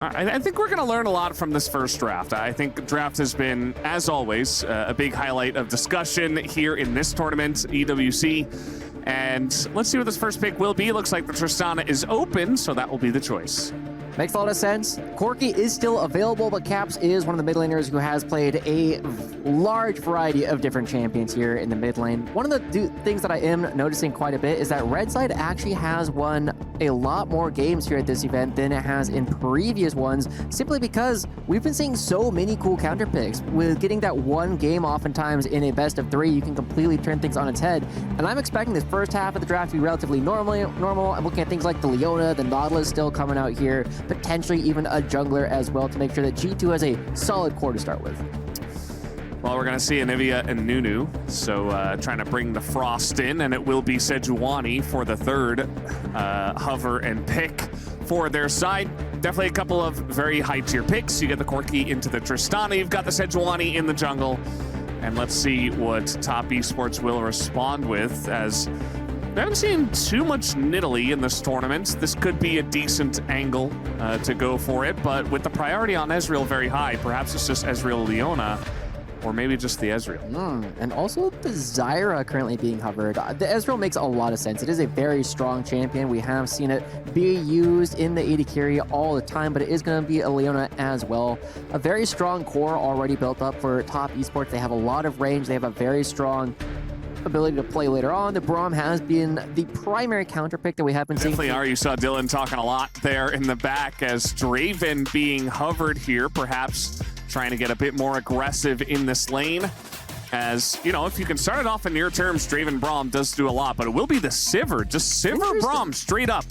I think we're going to learn a lot from this first draft. I think draft has been, as always, a big highlight of discussion here in this tournament, EWC. And let's see what this first pick will be. Looks like the Tristana is open, so that will be the choice. Makes a lot of sense. Corki is still available, but Caps is one of the mid laners who has played a large variety of different champions here in the mid lane. One of the things that I am noticing quite a bit is that Red Side actually has won a lot more games here at this event than it has in previous ones, simply because we've been seeing so many cool counter picks. With getting that one game oftentimes in a best of 3, you can completely turn things on its head. And I'm expecting this first half of the draft to be relatively normal. I'm looking at things like the Leona, the Nautilus still coming out here, potentially even a jungler as well to make sure that G2 has a solid core to start with. Well, we're going to see Anivia and Nunu, so trying to bring the Frost in, and it will be Sejuani for the third hover and pick for their side. Definitely a couple of very high-tier picks. You get the Corki into the Tristana, you've got the Sejuani in the jungle, and let's see what Top Esports will respond with, as we haven't seen too much Nidalee in this tournament. This could be a decent angle to go for it, but with the priority on Ezreal very high, perhaps it's just Ezreal Leona, or maybe just the Ezreal. And also the Zyra currently being hovered. The Ezreal makes a lot of sense. It is a very strong champion. We have seen it be used in the AD carry all the time, but it is going to be a Leona as well. A very strong core already built up for Top Esports. They have a lot of range. They have a very strong ability to play later on. The Braum has been the primary counter pick that we have been seeing. Definitely are. You saw Dylan talking a lot there in the back as Draven being hovered here, perhaps trying to get a bit more aggressive in this lane. As, you know, if you can start it off in near terms, Draven Braum does do a lot, but it will be the Sivir, just Sivir Braum straight up.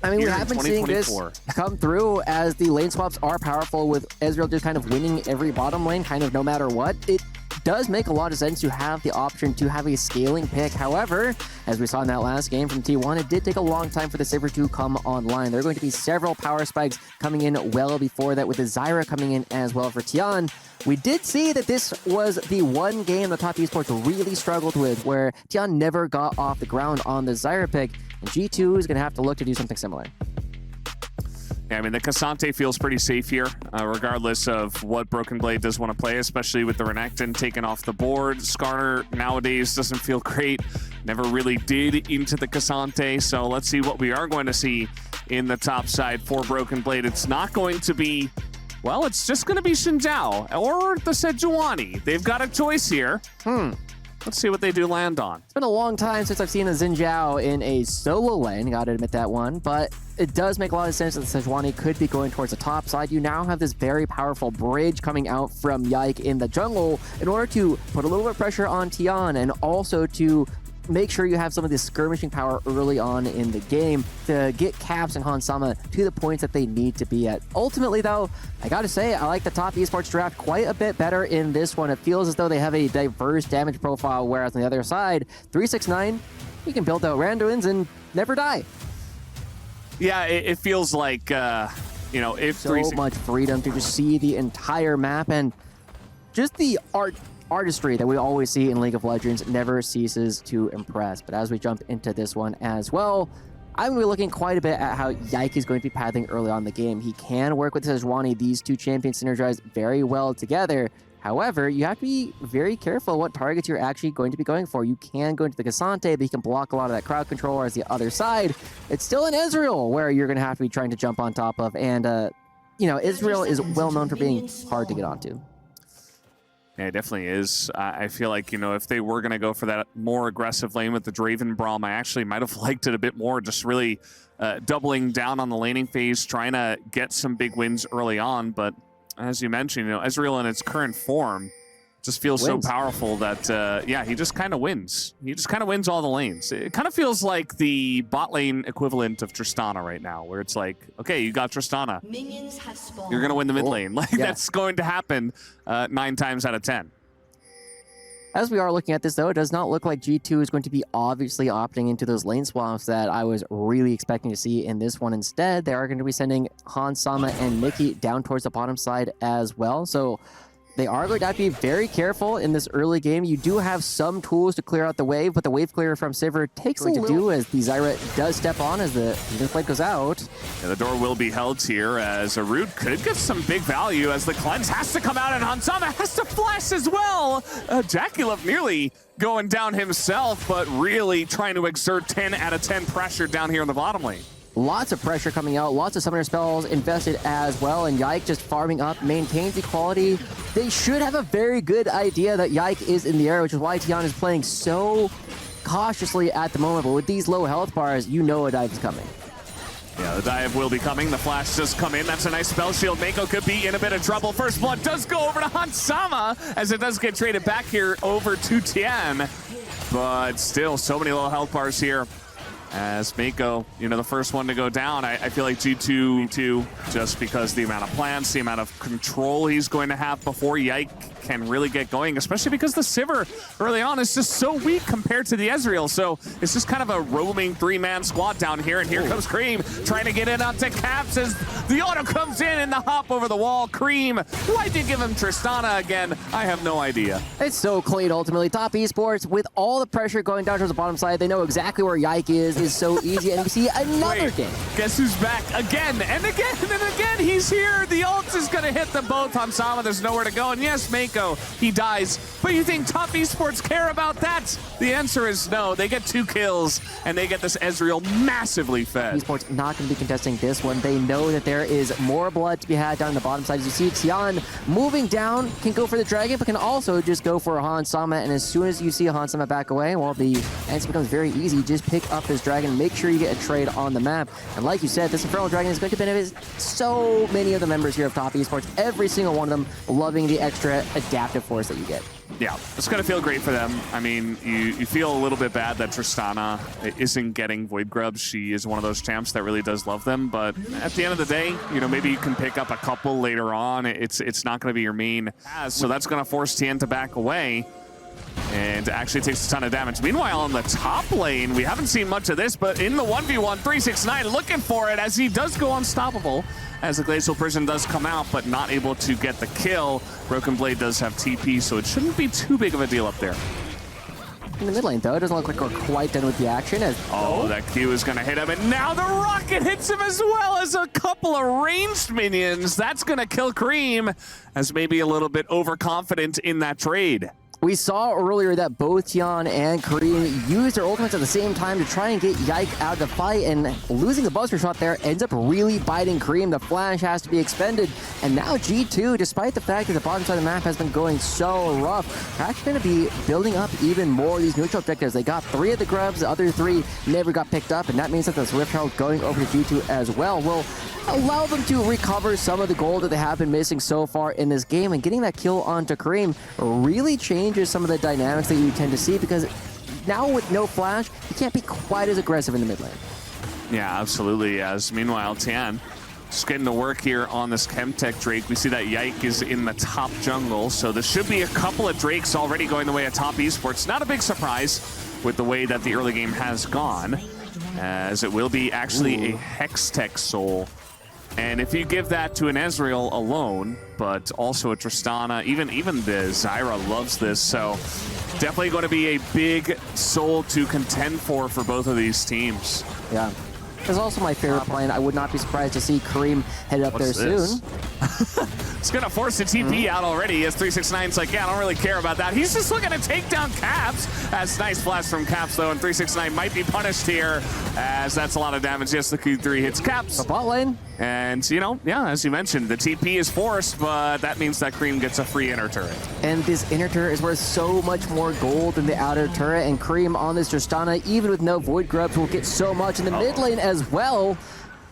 I mean, we have been seeing this come through as the lane swaps are powerful, with Ezreal just kind of winning every bottom lane, kind of no matter what. It does make a lot of sense to have the option to have a scaling pick. However, as we saw in that last game from T1, it did take a long time for the Sivir to come online. There are going to be several power spikes coming in well before that, with the Zyra coming in as well for Tian. We did see that this was the one game that Top Esports really struggled with, where Tian never got off the ground on the Zyra pick, and G2 is going to have to look to do something similar. Yeah, I mean, the Cassante feels pretty safe here, regardless of what Broken Blade does want to play, especially with the Renekton taken off the board. Skarner nowadays doesn't feel great, never really did into the Cassante, so let's see what we are going to see in the top side for Broken Blade. It's not going to be, well, it's just going to be Xin Zhao or the Sejuani. They've got a choice here. Let's see what they do land on. It's been a long time since I've seen a Xin Zhao in a solo lane, gotta admit that one, but it does make a lot of sense that the Sejuani could be going towards the top side. You now have this very powerful bridge coming out from Yike in the jungle in order to put a little bit of pressure on Tian, and also to make sure you have some of this skirmishing power early on in the game to get Caps and Hansama to the points that they need to be at. Ultimately, though, I gotta say, I like the Top Esports draft quite a bit better in this one. It feels as though they have a diverse damage profile, whereas on the other side, 369, you can build out Randuins and never die. Yeah, it feels like, you know, if so much freedom to just see the entire map, and just the artistry that we always see in League of Legends never ceases to impress. But as we jump into this one as well, I'm going to be looking quite a bit at how Yike is going to be pathing early on in the game. He can work with Sejuani. These two champions synergize very well together. However, you have to be very careful what targets you're actually going to be going for. You can go into the Cassante, but he can block a lot of that crowd control, whereas the other side, it's still an Ezreal where you're going to have to be trying to jump on top of. And, you know, Ezreal is well known for being hard to get onto. Yeah, it definitely is. I feel like, you know, if they were going to go for that more aggressive lane with the Draven Braum, I actually might have liked it a bit more, just really doubling down on the laning phase, trying to get some big wins early on. But as you mentioned, you know, Ezreal in its current form just feels so powerful that, yeah, he just kind of wins. He just kind of wins all the lanes. It kind of feels like the bot lane equivalent of Tristana right now, where it's like, okay, you got Tristana. You're going to win the mid lane. Like, that's going to happen 9 times out of 10. As we are looking at this, though, it does not look like G2 is going to be obviously opting into those lane swaps that I was really expecting to see in this one. Instead, they are going to be sending Hansama and Nikki down towards the bottom side as well. So They are going to have to be very careful in this early game. You do have some tools to clear out the wave, but the wave clear from Sivir takes a to do as the Zyra does step on as the blade goes out. Yeah, the door will be held here as a root could get some big value as the cleanse has to come out and Hansama has to flash as well. Jaculov nearly going down himself, but really trying to exert 10 out of 10 pressure down here in the bottom lane. Lots of pressure coming out, lots of summoner spells invested as well, and Yike just farming up, maintains equality. They should have a very good idea that Yike is in the air, which is why Tian is playing so cautiously at the moment, but with these low health bars, you know a dive is coming. Yeah, the dive will be coming. The flash does come in. That's a nice spell shield. Mako could be in a bit of trouble. First blood does go over to Hansama as it does get traded back here over to Tian. But still, so many low health bars here. As Mako, you know, the first one to go down, I feel like G2, just because the amount of plans, the amount of control he's going to have before Yike can really get going, especially because the Sivir early on is just so weak compared to the Ezreal. So it's just kind of a roaming three-man squad down here, and here comes Cream trying to get in onto Caps as the auto comes in and the hop over the wall. Cream, why did you give him Tristana again? I have no idea. It's so clean ultimately. Top Esports, with all the pressure going down towards the bottom side, they know exactly where Yike is so easy, and we see another game. Guess who's back again and again and again? He's here. The ult is going to hit them both. Hansama, there's nowhere to go. And yes, Mako, he dies. But you think Top Esports care about that? The answer is no. They get 2 kills, and they get this Ezreal massively fed. Esports not going to be contesting this one. They know that there is more blood to be had down the bottom side. As you see, Tian moving down, can go for the dragon, but can also just go for a Hansama. And as soon as you see a Hansama back away, well, the answer becomes very easy. Just pick up this dragon, make sure you get a trade on the map. And like you said, this Infernal Dragon is going to benefit so many of the members here of Top Esports, every single one of them loving the extra adaptive force that you get. Yeah, it's going to feel great for them. I mean, you feel a little bit bad that Tristana isn't getting Void Grubs. She is one of those champs that really does love them. But at the end of the day, you know, maybe you can pick up a couple later on. It's not going to be your main. So that's going to force Tien to back away. And actually takes a ton of damage. Meanwhile, on the top lane, we haven't seen much of this, but in the 1v1, 369 looking for it as he does go unstoppable. As the Glacial Prison does come out, but not able to get the kill. Broken Blade does have TP, so it shouldn't be too big of a deal up there. In the mid lane, though, it doesn't look like we're quite done with the action. Oh, that Q is going to hit him, and now the rocket hits him as well as a couple of ranged minions. That's going to kill Cream, as maybe a little bit overconfident in that trade. We saw earlier that both Tian and Kareem used their ultimates at the same time to try and get Yike out of the fight, and losing the Buster Shot there ends up really biting Kareem. The flash has to be expended, and now G2, despite the fact that the bottom side of the map has been going so rough, are actually going to be building up even more of these neutral objectives. They got 3 of the grubs, the other 3 never got picked up, and that means that this Rift Herald going over to G2 as well will allow them to recover some of the gold that they have been missing so far in this game, and getting that kill onto Kareem really changes some of the dynamics that you tend to see, because now with no flash, you can't be quite as aggressive in the mid lane. Yeah, absolutely. As meanwhile, Tian just getting to work here on this Chemtech Drake. We see that Yike is in the top jungle, so there should be a couple of Drakes already going the way of Top Esports. Not a big surprise with the way that the early game has gone, as it will be actually a Hextech Soul. And if you give that to an Ezreal alone, but also a Tristana, even the Zyra loves this, so definitely going to be a big soul to contend for both of these teams. Yeah. It's also my favorite plan. I would not be surprised to see Kareem head up there soon. It's going to force the TP out already as 369's like, yeah, I don't really care about that. He's just looking to take down Caps. That's nice flash from Caps, though, and 369 might be punished here, as that's a lot of damage. Yes, the Q3 hits Caps. The bot lane. And, you know, yeah, as you mentioned, the TP is forced, but that means that Cream gets a free inner turret. And this inner turret is worth so much more gold than the outer turret, and Cream on this Tristana, even with no Void Grubs, will get so much in the mid lane as well.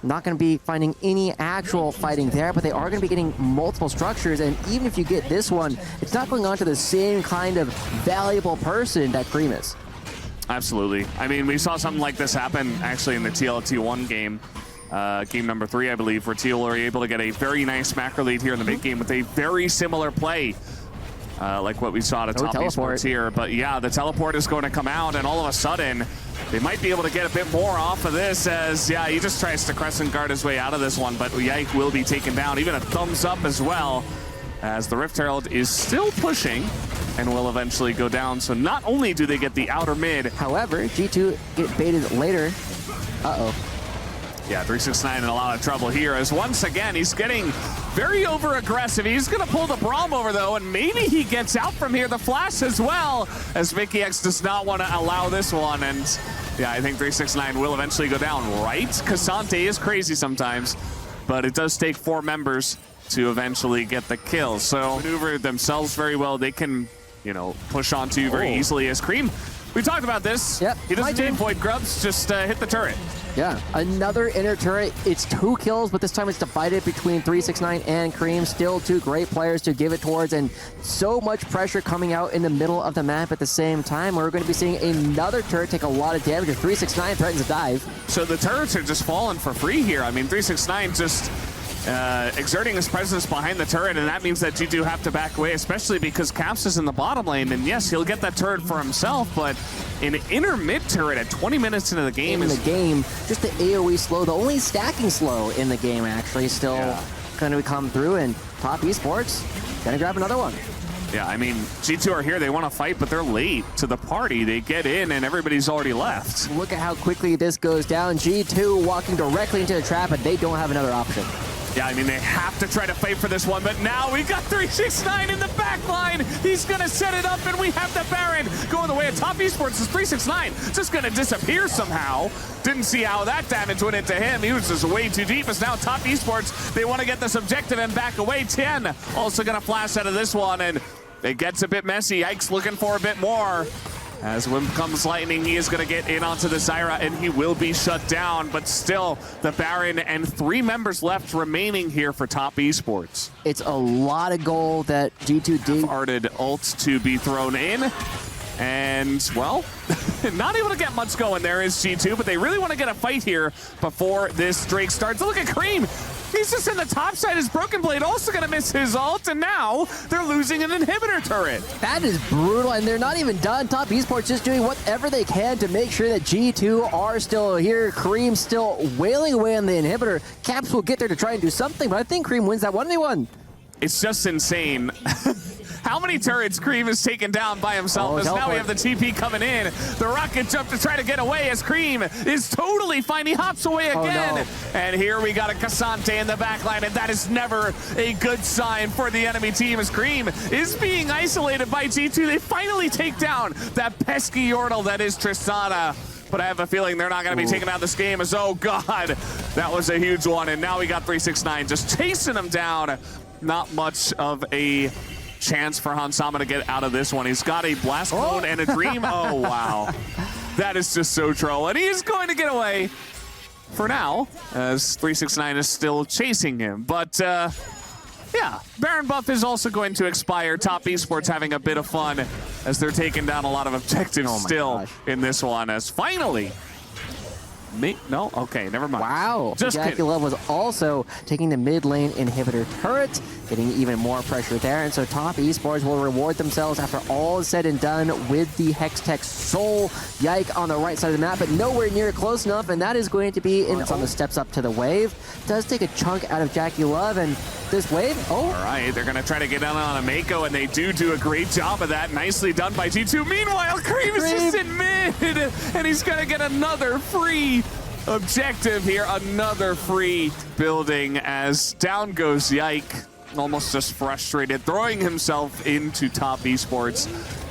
Not going to be finding any actual fighting there, but they are going to be getting multiple structures, and even if you get this one, it's not going on to the same kind of valuable person that Cream is. Absolutely. I mean, we saw something like this happen actually in the TLT1 game. Game number 3, I believe, where Teal were able to get a very nice macro lead here in the mid game with a very similar play, like what we saw at Top Esports here. But yeah, the teleport is going to come out, and all of a sudden, they might be able to get a bit more off of this, as, yeah, he just tries to crescent guard his way out of this one, but Yike will be taken down. Even a thumbs up as well, as the Rift Herald is still pushing and will eventually go down. So not only do they get the outer mid. However, G2 get baited later. Uh-oh. Yeah, 369 in a lot of trouble here as once again he's getting very over-aggressive. He's going to pull the Braum over though, and maybe he gets out from here. The flash as well, as Mickey X does not want to allow this one. And yeah, I think 369 will eventually go down, right? Cassante is crazy sometimes, but it does take 4 members to eventually get the kill. So maneuver themselves very well. They can, you know, push onto you very easily as Cream. We talked about this. Yep. He doesn't need Void Grubs, just hit the turret. Yeah, another inner turret. It's 2 kills, but this time it's divided between 369 and Cream. Still 2 great players to give it towards, and so much pressure coming out in the middle of the map at the same time. We're going to be seeing another turret take a lot of damage as 369 threatens to dive. So the turrets are just falling for free here. I mean, 369 just exerting his presence behind the turret, and that means that G2 have to back away, especially because Caps is in the bottom lane. And yes, he'll get that turret for himself, but an inner mid turret at 20 minutes into the game just the AoE slow, the only stacking slow in the game actually, still going to come through, and Top Esports gonna grab another one. Yeah, I mean, G2 are here, they want to fight, but they're late to the party. They get in and everybody's already left. Look at how quickly this goes down. G2 walking directly into the trap, and they don't have another option. Yeah, I mean, they have to try to fight for this one, but now we got 369 in the back line. He's going to set it up, and we have the Baron going the way of Top Esports. Is 369 just going to disappear somehow. Didn't see how that damage went into him. He was just way too deep. As now Top Esports, they want to get this objective and back away. 10 also going to flash out of this one, and it gets a bit messy. Ike's looking for a bit more. As when comes lightning, he is going to get in onto the Zyra, and he will be shut down. But still, the Baron and 3 members left remaining here for Top Esports. It's a lot of gold that G2 did. Arted ult to be thrown in. And, well, not able to get much going there is G2, but they really want to get a fight here before this Drake starts. Look at Cream. He's just in the top side. His Broken Blade also going to miss his ult, and now they're losing an inhibitor turret. That is brutal, and they're not even done. Top Esports just doing whatever they can to make sure that G2 are still here. Cream still wailing away on the inhibitor. Caps will get there to try and do something, but I think Cream wins that 1v1. It's just insane. How many turrets Cream has taken down by himself, as now we have the TP coming in. The rocket jump to try to get away as Cream is totally fine. He hops away again. And here we got a Cassante in the backline, and that is never a good sign for the enemy team as Cream is being isolated by G2. They finally take down that pesky Yordle that is Tristana. But I have a feeling they're not going to be taking out this game as, oh God, that was a huge one. And now we got 369 just chasing him down. Not much of a chance for Hansama to get out of this one. He's got a blast clone and a dream. Oh, wow. That is just so troll. And he's going to get away for now, as 369 is still chasing him. But, yeah, Baron buff is also going to expire. Top Esports having a bit of fun as they're taking down a lot of objectives in this one, as finally... No? Okay, never mind. Wow. Jackie Love was also taking the mid lane inhibitor turret, getting even more pressure there. And so Top Esports will reward themselves after all is said and done with the Hextech Soul Yike on the right side of the map, but nowhere near close enough. And that is going to be on the steps up to the wave. Does take a chunk out of Jackie Love, and this wave, all right, they're going to try to get down on a Mako, and they do a great job of that. Nicely done by G2. Meanwhile, Cream is just in mid, and he's going to get another free objective here, another free building, as down goes Yike, almost just frustrated, throwing himself into Top Esports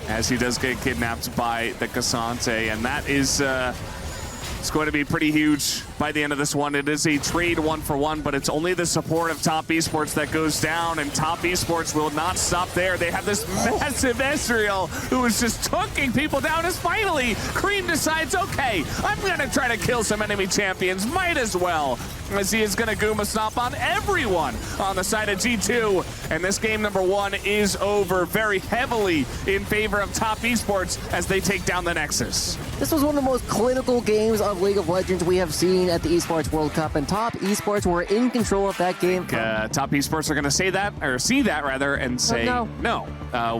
as he does get kidnapped by the Cassante, and that is it's going to be pretty huge by the end of this one. It is a trade 1-for-1, but it's only the support of Top Esports that goes down, and Top Esports will not stop there. They have this massive Ezreal who is just taking people down, as finally Cream decides, okay, I'm going to try to kill some enemy champions. Might as well, as he is going to Guma Stomp on everyone on the side of G2. And this game number 1 is over very heavily in favor of Top Esports as they take down the Nexus. This was one of the most clinical games of League of Legends we have seen at the Esports World Cup, and Top Esports were in control of that game. Top Esports are going to say that, or see that rather, and say, no,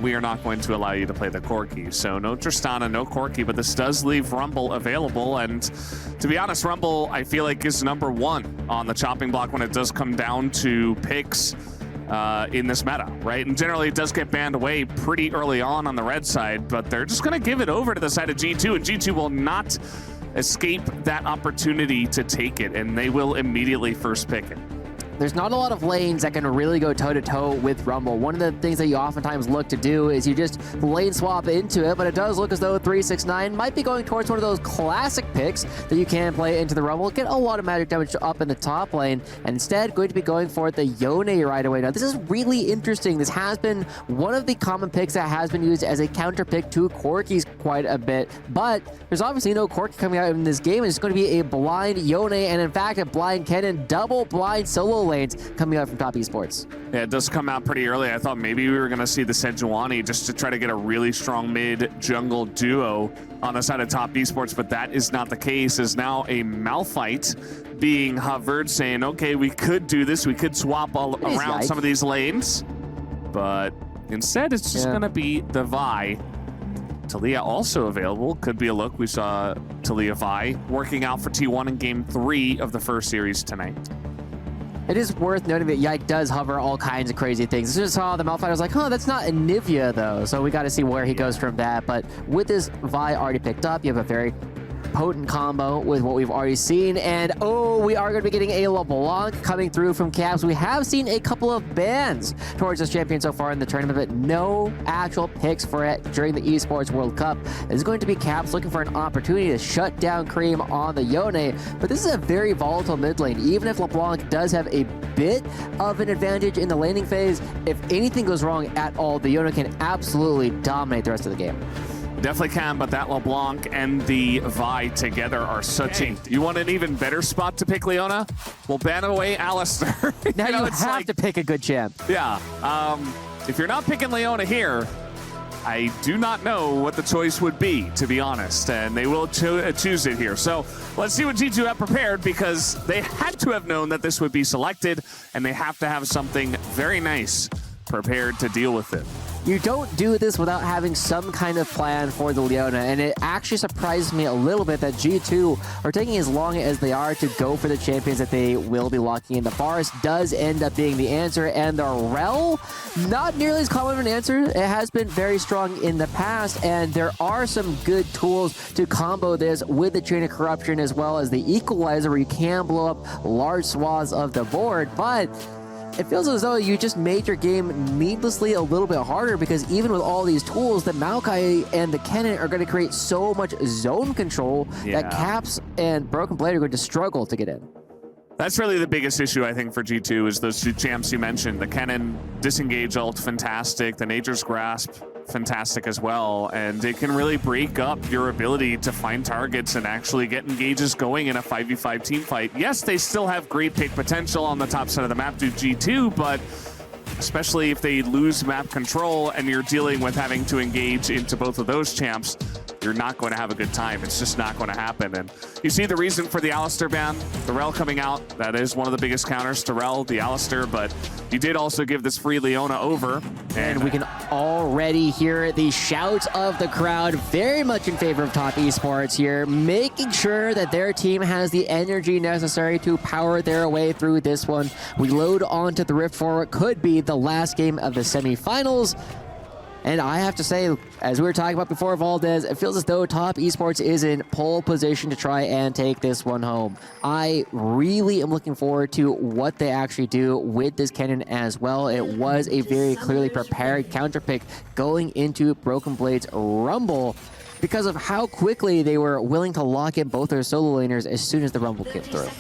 we are not going to allow you to play the Corki. So no Tristana, no Corki, but this does leave Rumble available. And to be honest, Rumble, I feel like, is number 1 on the chopping block when it does come down to picks. in this meta, right? And generally it does get banned away pretty early on the red side, but they're just going to give it over to the side of G2, and G2 will not escape that opportunity to take it, and they will immediately first pick it. There's not a lot of lanes that can really go toe-to-toe with Rumble. One of the things that you oftentimes look to do is you just lane swap into it, but it does look as though 369 might be going towards one of those classic picks that you can play into the Rumble, get a lot of magic damage up in the top lane, and instead going to be going for the Yone right away. Now, this is really interesting. This has been one of the common picks that has been used as a counter pick to Corki's quite a bit, but there's obviously no Corki coming out in this game, and it's going to be a blind Yone, and in fact, a blind Kennen, double blind solo lanes coming out from Top Esports. Yeah, it does come out pretty early. I thought maybe we were going to see the Sejuani just to try to get a really strong mid-jungle duo on the side of Top Esports, but that is not the case, as now a Malphite being hovered, saying, okay, we could do this. We could swap all around some of these lanes, but instead it's just going to be the Vi. Talia also available. Could be a look. We saw Talia Vi working out for T1 in Game 3 of the first series tonight. It is worth noting that Yike does hover all kinds of crazy things. As soon as I saw the Malphite, I was like, oh, that's not Anivia, though. So we got to see where he goes from that. But with this Vi already picked up, you have a very potent combo with what we've already seen. And, oh, we are going to be getting a LeBlanc coming through from Caps. We have seen a couple of bans towards this champion so far in the tournament, but no actual picks for it during the Esports World Cup. It's going to be Caps looking for an opportunity to shut down Cream on the Yone, but this is a very volatile mid lane. Even if LeBlanc does have a bit of an advantage in the laning phase, if anything goes wrong at all, the Yone can absolutely dominate the rest of the game. Definitely can, but that LeBlanc and the Vi together are such a... You want an even better spot to pick Leona? Well, ban away Alistar. Now you have to pick a good champ. Yeah. If you're not picking Leona here, I do not know what the choice would be, to be honest, and they will choose it here. So let's see what G2 have prepared, because they had to have known that this would be selected, and they have to have something very nice prepared to deal with it. You don't do this without having some kind of plan for the Leona, and it actually surprised me a little bit that G2 are taking as long as they are to go for the champions that they will be locking in. The Forest does end up being the answer, and the Rel, not nearly as common of an answer. It has been very strong in the past, and there are some good tools to combo this with the Chain of Corruption as well as the Equalizer, where you can blow up large swaths of the board, but it feels as though you just made your game needlessly a little bit harder, because even with all these tools, the Maokai and the Kennen are going to create so much zone control that Caps and Broken Blade are going to struggle to get in. That's really the biggest issue, I think, for G2 is those two champs you mentioned. The Kennen disengage ult, fantastic. The Nature's Grasp, fantastic as well. And it can really break up your ability to find targets and actually get engages going in a 5v5 team fight. Yes, they still have great pick potential on the top side of the map to G2, but especially if they lose map control and you're dealing with having to engage into both of those champs, you're not going to have a good time. It's just not going to happen. And you see the reason for the Alistar ban, the Rel coming out. That is one of the biggest counters to Rel, the Alistar, but you did also give this free Leona over. And we can already hear the shouts of the crowd very much in favor of Top Esports here, making sure that their team has the energy necessary to power their way through this one. We load onto the Rift for what could be the last game of the semifinals. And I have to say, as we were talking about before, Valdez, it feels as though Top Esports is in pole position to try and take this one home. I really am looking forward to what they actually do with this Kennen as well. It was a very clearly prepared counter pick going into Broken Blade's Rumble because of how quickly they were willing to lock in both their solo laners as soon as the Rumble came through.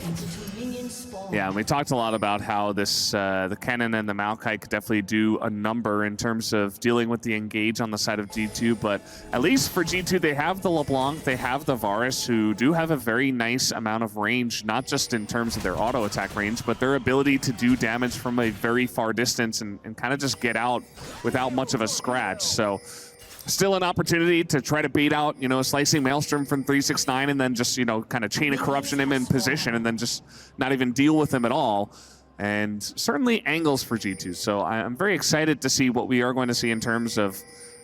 Yeah, and we talked a lot about how this the Kennen and the Maokai could definitely do a number in terms of dealing with the engage on the side of G2, but at least for G2, they have the LeBlanc, they have the Varus, who do have a very nice amount of range, not just in terms of their auto attack range, but their ability to do damage from a very far distance and kind of just get out without much of a scratch. So still an opportunity to try to bait out, you know, a Slicing Maelstrom from 369 and then just, you know, kind of Chain of Corruption him in position and then just not even deal with him at all. And certainly angles for G2. So I'm very excited to see what we are going to see in terms of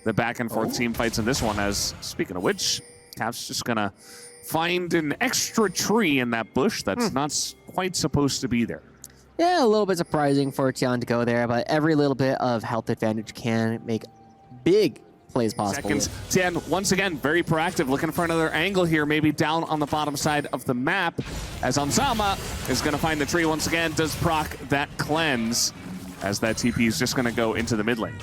the back and forth team fights in this one, as speaking of which, Cap's just going to find an extra tree in that bush that's not quite supposed to be there. Yeah, a little bit surprising for Tian to go there, but every little bit of health advantage can make big plays possible. Seconds. Tian, once again, very proactive, looking for another angle here, maybe down on the bottom side of the map, as Ansama is going to find the tree once again, does proc that cleanse, as that TP is just going to go into the mid lane.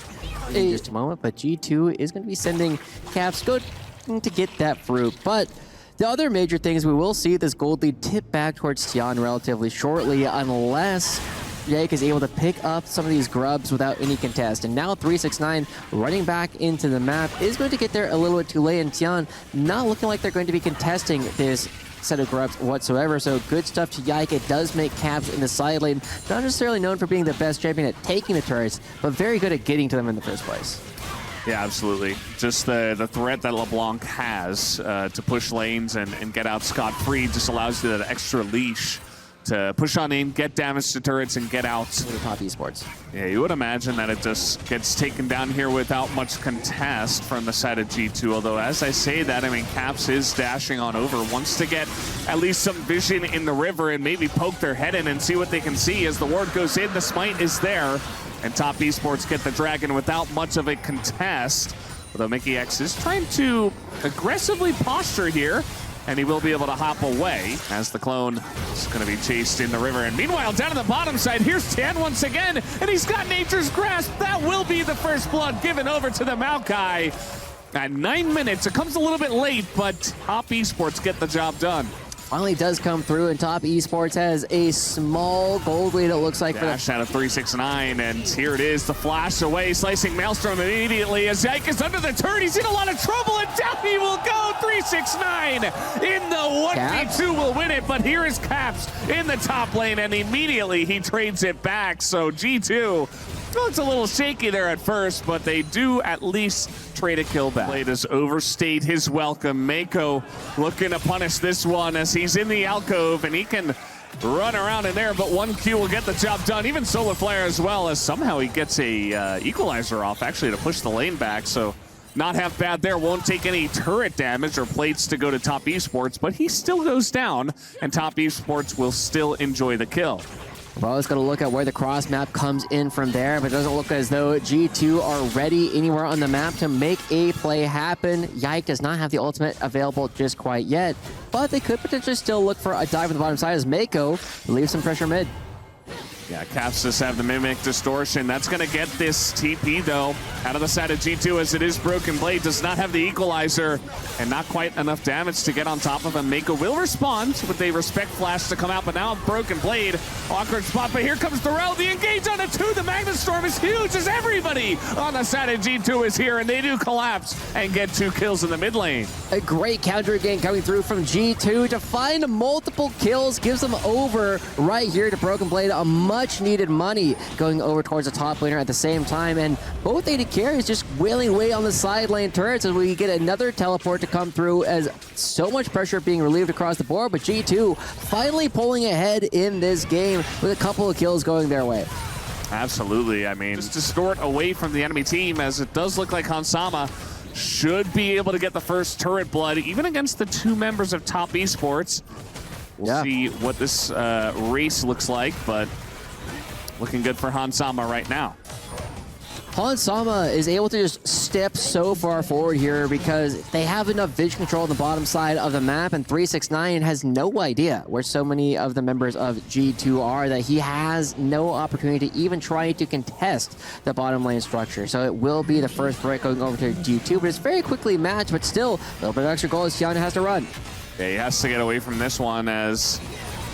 In just a moment, but G2 is going to be sending Caps good to get that fruit, but the other major thing is we will see this gold lead tip back towards Tian relatively shortly, unless Jake is able to pick up some of these grubs without any contest. And now 369 running back into the map is going to get there a little bit too late, and Tian not looking like they're going to be contesting this set of grubs whatsoever. So good stuff to Yike. It does make Caps in the side lane not necessarily known for being the best champion at taking the turrets, but very good at getting to them in the first place. Yeah, absolutely. Just the threat that LeBlanc has to push lanes and get out scot-free just allows you that extra leash to push on in, get damage to turrets, and get out. To top Esports. Yeah, you would imagine that it just gets taken down here without much contest from the side of G2. Although, as I say that, I mean, Caps is dashing on over, wants to get at least some vision in the river and maybe poke their head in and see what they can see. As the ward goes in, the smite is there. And top Esports get the dragon without much of a contest. Although Mickey X is trying to aggressively posture here, and he will be able to hop away as the clone is going to be chased in the river. And meanwhile, down on the bottom side, here's Tian once again, and he's got nature's grasp. That will be the first blood given over to the Maokai. At 9 minutes, it comes a little bit late, but top Esports get the job done. Finally does come through, and top Esports has a small gold lead, it looks like. Dash out of 369, and here it is, the flash away, slicing Maelstrom immediately as Yike is under the turret. He's in a lot of trouble, and down he will go. 369 in the 1v2 will win it, but here is Caps in the top lane, and immediately he trades it back. So G2, well, it's a little shaky there at first, but they do at least trade a kill back. Play does overstate his welcome. Mako looking to punish this one as he's in the alcove, and he can run around in there, but 1Q will get the job done. Even Solar Flare as well, as somehow he gets a equalizer off actually to push the lane back. So not half bad there. Won't take any turret damage or plates to go to top Esports, but he still goes down, and top Esports will still enjoy the kill. We're always going to look at where the cross map comes in from there, but it doesn't look as though G2 are ready anywhere on the map to make a play happen. Yike does not have the ultimate available just quite yet, but they could potentially still look for a dive on the bottom side as Mako leaves some pressure mid. Yeah, Caps just have the Mimic Distortion. That's going to get this TP, though, out of the side of G2, as it is Broken Blade. Does not have the Equalizer, and not quite enough damage to get on top of him. Mako will respond with a Respect Flash to come out, but now Broken Blade. Awkward spot, but here comes Thorell. The engage on a 2. The Magnet Storm is huge, as everybody on the side of G2 is here, and they do collapse and get 2 kills in the mid lane. A great counter game coming through from G2 to find multiple kills. Gives them over right here to Broken Blade. A much needed money going over towards the top laner at the same time, and both AD carries just wailing away on the side lane turrets as we get another teleport to come through, as so much pressure being relieved across the board. But G2 finally pulling ahead in this game with a couple of kills going their way. Absolutely. I mean, just distort away from the enemy team, as it does look like Hansama should be able to get the first turret blood, even against the 2 members of top Esports. We'll see what this race looks like, but looking good for Hansama right now. Hansama is able to just step so far forward here because they have enough vision control on the bottom side of the map, and 369 has no idea where so many of the members of G2 are that he has no opportunity to even try to contest the bottom lane structure. So it will be the first break going over to G2, but it's very quickly matched, but still a little bit of extra goal as Tiana has to run. Yeah, he has to get away from this one, as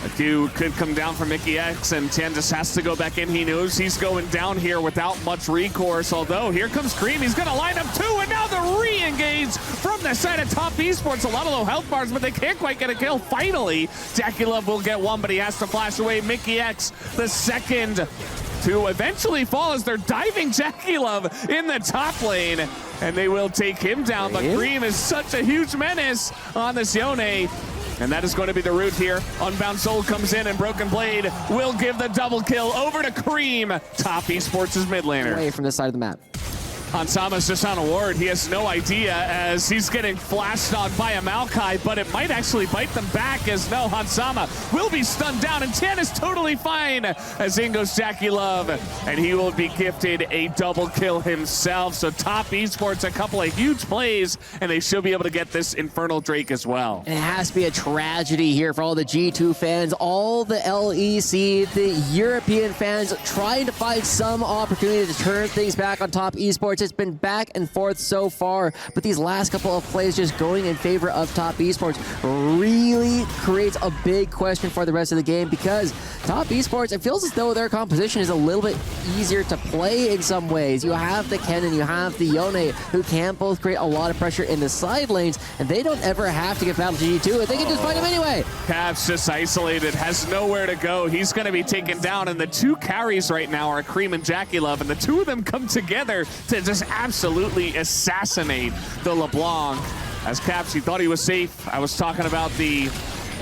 a Q could come down from Mickey X, and Tian just has to go back in. He knows he's going down here without much recourse, although here comes Cream. He's going to line up 2, and now the re-engage from the side of top Esports. A lot of low health bars, but they can't quite get a kill. Finally, Jackie Love will get one, but he has to flash away. Mickey X, the second to eventually fall, as they're diving Jackie Love in the top lane, and they will take him down. But Cream is such a huge menace on this Yone. And that is going to be the route here. Unbound Soul comes in, and Broken Blade will give the double kill over to Cream. Top Esports' mid laner. Away from this side of the map. Hansama's just on a ward. He has no idea as he's getting flashed on by a Maokai, but it might actually bite them back as no, Hansama will be stunned down, and Tan is totally fine as in goes Jackie Love, and he will be gifted a double kill himself. So Top Esports, a couple of huge plays, and they should be able to get this Infernal Drake as well. And it has to be a tragedy here for all the G2 fans, all the LEC, the European fans trying to find some opportunity to turn things back on Top Esports. It's been back and forth so far, but these last couple of plays just going in favor of Top Esports really creates a big question for the rest of the game, because Top Esports, it feels as though their composition is a little bit easier to play in some ways. You have the Ken and you have the Yone, who can both create a lot of pressure in the side lanes, and they don't ever have to give battle to G2, and they can just fight him anyway. Caps just isolated, has nowhere to go. He's going to be taken down, and the two carries right now are Cream and Jackie Love, and the two of them come together to just absolutely assassinate the LeBlanc. As Caps, he thought he was safe. I was talking about the,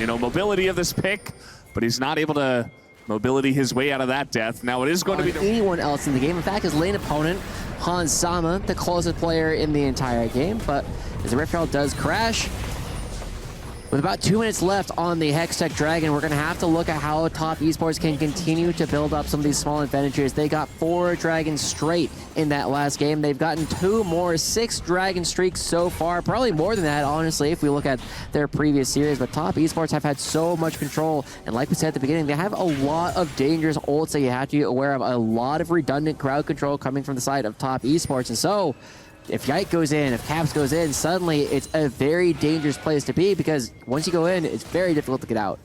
mobility of this pick, but he's not able to mobility his way out of that death. Now it is going to be anyone else in the game. In fact, his lane opponent, Hansama, the closest player in the entire game, but as the Rift Herald does crash, with about 2 minutes left on the Hextech Dragon, we're going to have to look at how Top Esports can continue to build up some of these small advantages. They got 4 Dragons straight in that last game. They've gotten 2 more, 6 Dragon streaks so far. Probably more than that, honestly, if we look at their previous series. But Top Esports have had so much control. And like we said at the beginning, they have a lot of dangerous ults that you have to be aware of. A lot of redundant crowd control coming from the side of Top Esports. And so, if Yike goes in, if Caps goes in, suddenly it's a very dangerous place to be, because once you go in, it's very difficult to get out.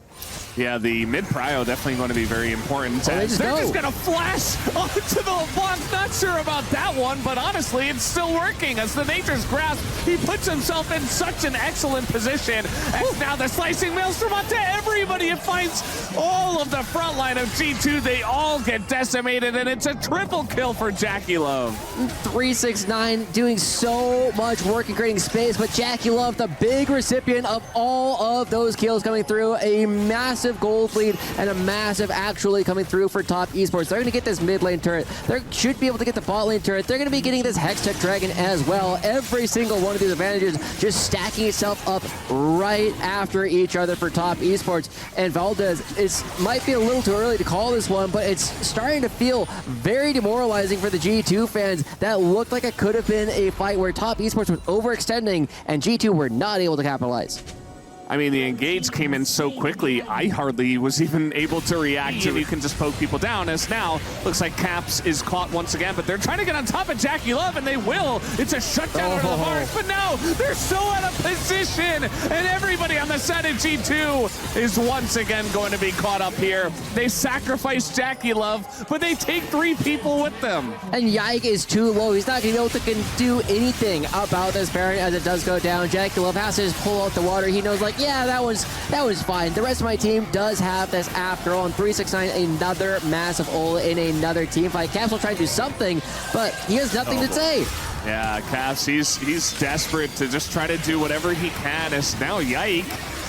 Yeah, the mid-prio definitely going to be very important. They're just going to flash onto the LeBlanc. Not sure about that one, but honestly, it's still working. As the Nature's Grasp, he puts himself in such an excellent position. As now the Slicing Maelstrom onto everybody. It finds all of the front line of G2. They all get decimated, and it's a triple kill for Jackie Love. 369 doing so much work in creating space, but Jackie Love, the big recipient of all of those kills coming through. A massive gold lead and a massive actually coming through for Top Esports. They're going to get this mid lane turret. They should be able to get the bot lane turret. They're going to be getting this Hextech Dragon as well. Every single one of these advantages just stacking itself up right after each other for Top Esports. And Valdez, it might be a little too early to call this one, but it's starting to feel very demoralizing for the G2 fans. That looked like it could have been a fight where Top Esports was overextending and G2 were not able to capitalize. I mean, the engage came in so quickly, I hardly was even able to react to. You can just poke people down, as now looks like Caps is caught once again, but they're trying to get on top of Jackie Love, and they will. It's a shutdown over the bars, but no, they're so out of position, and everybody on the side of G2 is once again going to be caught up here. They sacrifice Jackie Love, but they take 3 people with them. And Yike is too low. He's not going to be able to do anything about this Baron as it does go down. Jackie Love has to just pull out the water. He knows, like, yeah, that was fine. The rest of my team does have this after all. And 369, another massive ult in another team fight. Caps will try to do something, but he has nothing to say. Yeah, Caps, he's desperate to just try to do whatever he can, as now Yike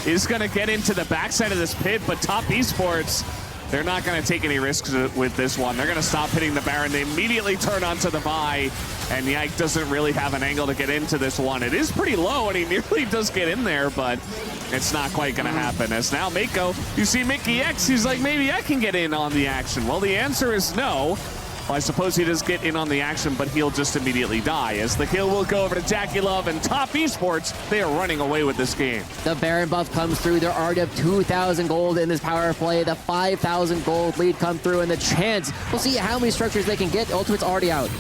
is going to get into the backside of this pit, but Top Esports, they're not going to take any risks with this one. They're going to stop hitting the Baron. They immediately turn onto the Vi, and Yike doesn't really have an angle to get into this one. It is pretty low, and he nearly does get in there, but it's not quite going to happen. As now Mako, you see Mickey X, he's like, maybe I can get in on the action. Well, the answer is no. Well, I suppose he does get in on the action, but he'll just immediately die, as the kill will go over to Jackie Love, and Top Esports, they are running away with this game. The Baron buff comes through. They're already up 2,000 gold in this power play. The 5,000 gold lead come through, and the chance, we'll see how many structures they can get. Ultimate's already out.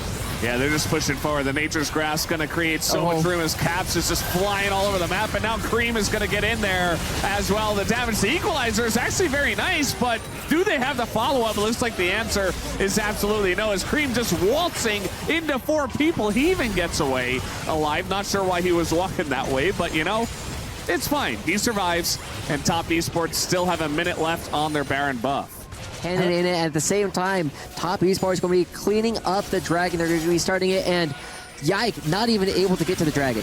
Yeah, they're just pushing forward. The Nature's Grasp going to create so much room as Caps is just flying all over the map, and now Cream is going to get in there as well. The damage to Equalizer is actually very nice, but do they have the follow-up? It looks like the answer is absolutely no, as Cream just waltzing into 4 people. He even gets away alive. Not sure why he was walking that way, but it's fine. He survives, and Top Esports still have a minute left on their Baron buff. And in it, at the same time, Top Esports is going to be cleaning up the Dragon. They're going to be starting it, and Yike not even able to get to the Dragon.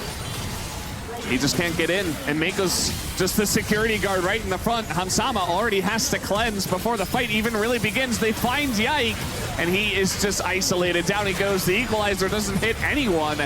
He just can't get in, and Mako's just the security guard right in the front. Hamsama already has to cleanse before the fight even really begins. They find Yike, and he is just isolated. Down he goes. The equalizer doesn't hit anyone.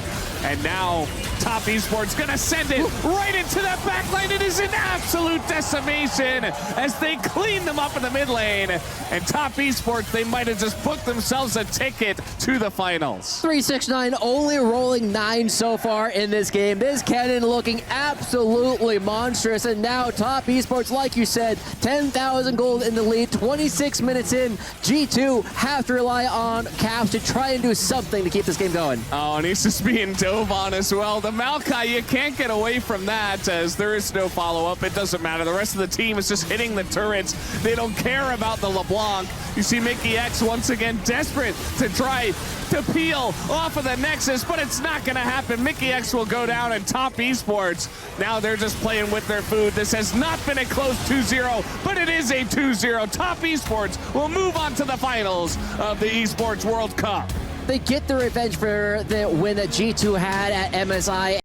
And now Top Esports gonna send it right into that back lane. It is an absolute decimation as they clean them up in the mid lane. And Top Esports, they might have just booked themselves a ticket to the finals. 369 only rolling 9 so far in this game. This cannon looking absolutely monstrous. And now Top Esports, like you said, 10,000 gold in the lead, 26 minutes in. G2 have to rely on Caps to try and do something to keep this game going. Oh, and he's just being dove on as well. The Maokai, you can't get away from that as there is no follow-up. It doesn't matter. The rest of the team is just hitting the turrets. They don't care about the LeBlanc. You see Mickey X once again desperate to try to peel off of the Nexus, but it's not going to happen. Mickey X will go down, and Top Esports, now they're just playing with their food. This has not been a close 2-0, but it is a 2-0. Top Esports will move on to the finals of the Esports World Cup. They get the revenge for the win that G2 had at MSI.